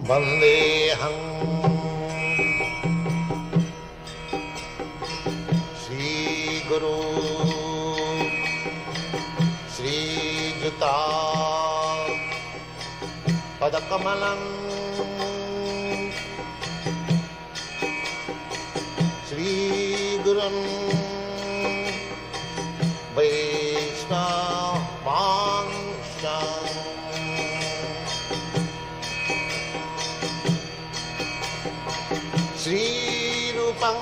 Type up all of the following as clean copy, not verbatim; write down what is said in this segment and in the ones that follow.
वन्देऽहं श्रीगुरु श्रीयुता पदकमलं श्रीगुरुं वैष्णवांश्च श्रीरूपं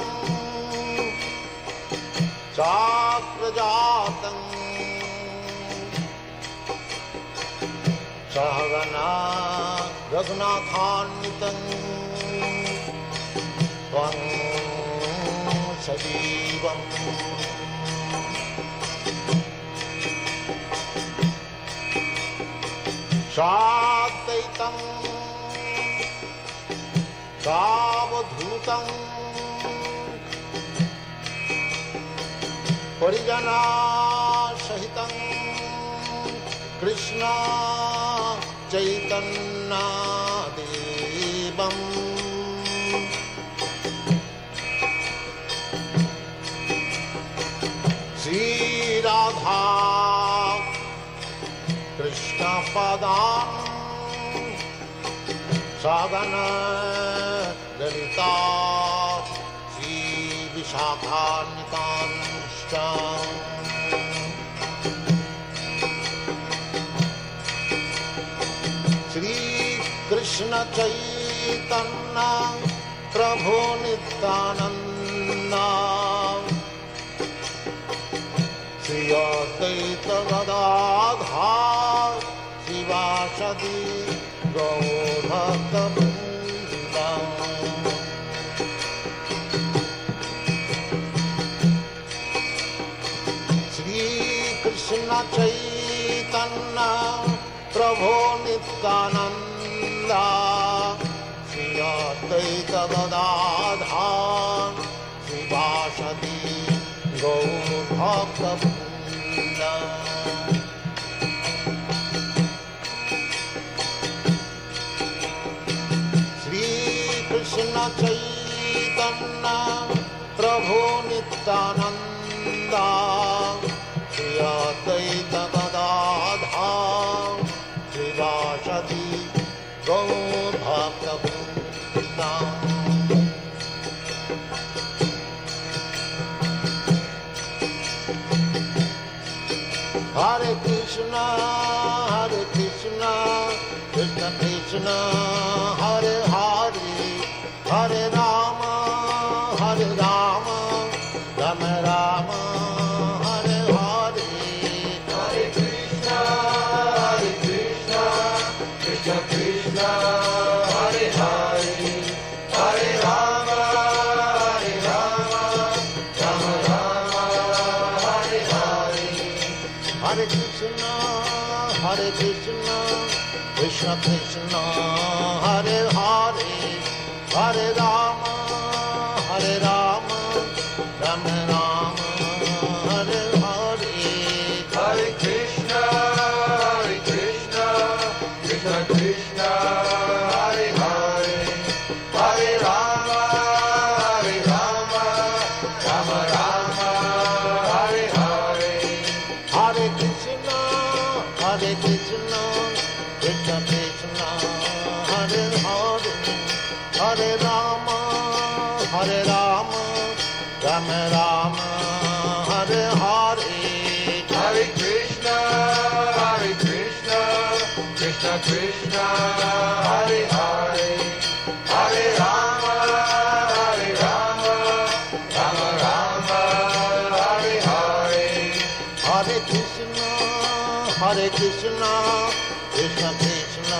चाप्रजातं सहगना रघुनाथान्वितं त्वं सजीवम् साद्वैतं सावधूतं परिजनसहितं कृष्ण चैतन्यदेवम् श्रीराधा कृष्णपदां सगना ललिता श्रीविशाखान्वितांश्च श्रीकृष्ण चैतन्य प्रभु नित्यानन्द श्री अद्वैत गदाधर शिवासदि गौरभक्तवृन्द श्रीकृष्ण चैतन्य प्रभु नित्यानन्द श्री अद्वैत गदाधर शिवासदि गौरभक्तवृन्द श्रीकृष्ण चैतन्य प्रभु Nityanand Shri Advaita Gadadhar शिवासदि गौरभक्तवृन्द Hare Krishna, Krishna Krishna, Hare Hare, Hare Rama, Rama Rama, Hare Hare. Hare Krishna, Krishna Krishna, Hare Hare, Hare Rama, Rama Rama, Hare Hare. Hare Krishna, Krishna Krishna, Hare Hare, Hare Rama, Rama Rama, Hare Hare. Hare Krishna, Krishna Krishna, Hare Hare, Hare Rama, Rama Rama, Hare Hare. Hare Krishna, Krishna Krishna, Hare Hare, Hare Rama, Rama Rama, Hare Hare. Hare Krishna, Krishna Krishna, Hare Hare, Hare Rama, Rama Rama, Hare Hare. Hare Krishna, Krishna Krishna,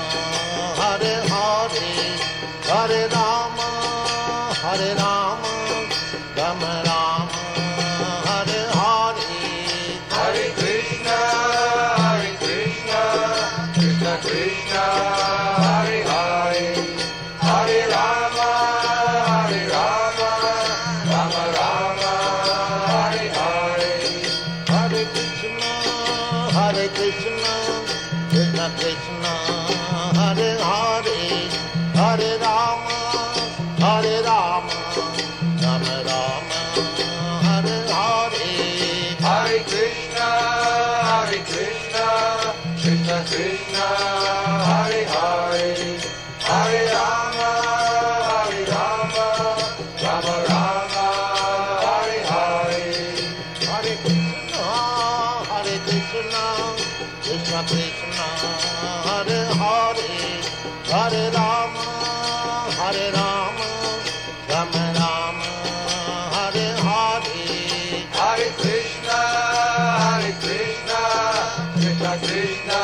Hare Hare, Hare Rama, Rama Rama, Hare Hare. Hare Krishna, Krishna Krishna, Hare Hare, Hare Rama, Rama Rama, Hare Hare. Hare Krishna, Krishna Krishna, Hare Hare, Hare Krishna, Hare Hare, Hare Rama, Rama Rama, Hare Hare. Hare Krishna, Krishna Krishna, Hare Hare, Hare Rama, Rama Rama, Hare Hare. Hare Krishna, Krishna Krishna,